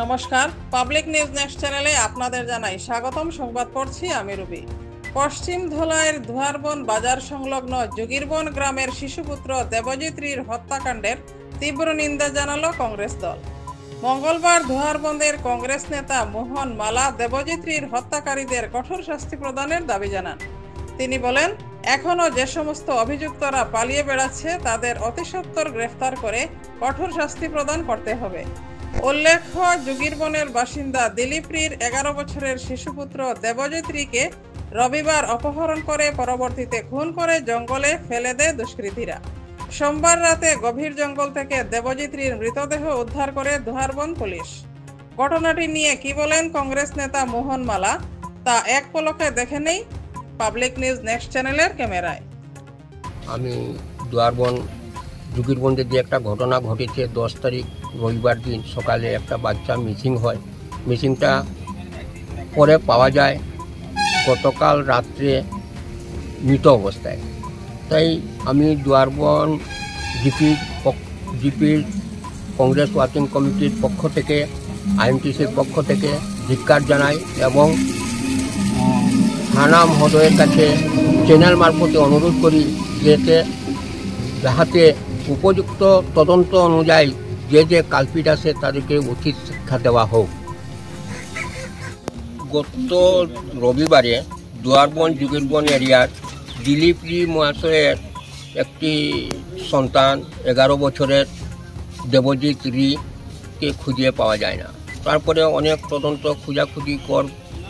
নমস্কার, public news next চ্যানেলে আপনাদের জানাই স্বাগতম। সংবাদ পড়ছি আমি রুবি। পশ্চিম ধলাইয়ের ধুয়ারবন বাজার সংলগ্ন যোগীরবন গ্রামের শিশুপুত্র দেবজিৎ রির হত্যাকাণ্ডের তীব্র নিন্দা জানালো কংগ্রেস দল। মঙ্গলবার ধুয়ারবন্দের কংগ্রেস নেতা মোহন মালা দেবজিৎ রির হত্যাকারীদের কঠোর শাস্তি প্রদানের দাবি জানান। তিনি বলেন, এখনও যে সমস্ত অভিযুক্তরা পালিয়ে বেড়াচ্ছে তাদের অতি সত্বর গ্রেফতার করে কঠোর শাস্তি প্রদান করতে হবে। উল্লেখ্য, যোগীরবনের বাসিন্দা দিলীপ রির 11 বছরের শিশুপুত্র দেবজিৎ রিকে রবিবার অপহরণ করে পরবর্তীতে খুন করে জঙ্গলে ফেলে দেয় দুষ্কৃতীরা। সোমবার রাতে গভীর জঙ্গল থেকে দেবজিৎ রির মৃতদেহ উদ্ধার করে ধুয়ারবন পুলিশ। ঘটনাটি নিয়ে কি বলেন কংগ্রেস নেতা মোহন মালা, তা এক পলকে দেখে নেই পাবলিক নিউজ নেক্সট চ্যানেলের ক্যামেরায়। আমি ধুয়ারবন যোগীরবন্দে যে একটা ঘটনা ঘটেছে, 10 তারিখ রবিবার দিন সকালে একটা বাচ্চা মিসিং হয়। মিসিংটা পরে পাওয়া যায় গতকাল রাত্রে মৃত অবস্থায়। তাই আমি ধুয়ারবন জিপির কংগ্রেস ওয়ার্কিং কমিটির পক্ষ থেকে, আইএমটিসির পক্ষ থেকে ধিক্কার জানাই এবং থানা মহোদয়ের কাছে চ্যানেল মারফতে অনুরোধ করি যাহাতে উপযুক্ত তদন্ত অনুযায়ী যে কালপিট আছে তাদেরকে উচিত শিক্ষা দেওয়া হোক। গত রবিবারে ধুয়ারবন যোগীরবন এরিয়ার দিলীপ রি মহাশয়ের একটি সন্তান 11 বছরের দেবজিৎ রিকে খুঁজে পাওয়া যায় না। তারপরে অনেক তদন্ত খোঁজাখুঁজি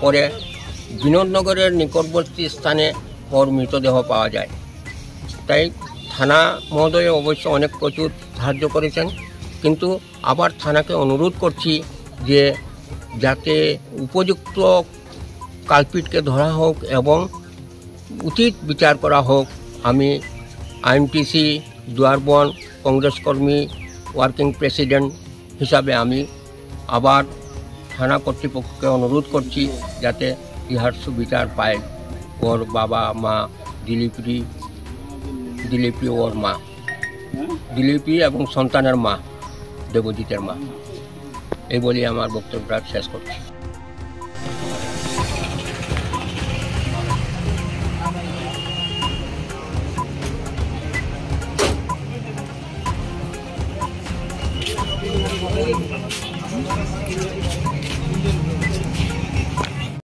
করে বিনোদনগরের নিকটবর্তী স্থানে ওর মৃতদেহ পাওয়া যায়। তাই থানা মহোদয় অবশ্য অনেক প্রচুর সাহায্য করেছেন, কিন্তু আবার থানাকে অনুরোধ করছি যে যাতে উপযুক্ত কালপিটকে ধরা হোক এবং উচিত বিচার করা হোক। আমি আইএমটিসি ধুয়ারবন কংগ্রেস কর্মী ওয়ার্কিং প্রেসিডেন্ট হিসাবে আমি আবার থানা কর্তৃপক্ষকে অনুরোধ করছি যাতে ইহার সুবিচার পায় ওর বাবা মা দিলীপি ওর মা দিলীপি এবং সন্তানের মা দেবজিতের মা। এই বলে আমার বক্তব্যটা শেষ করছি।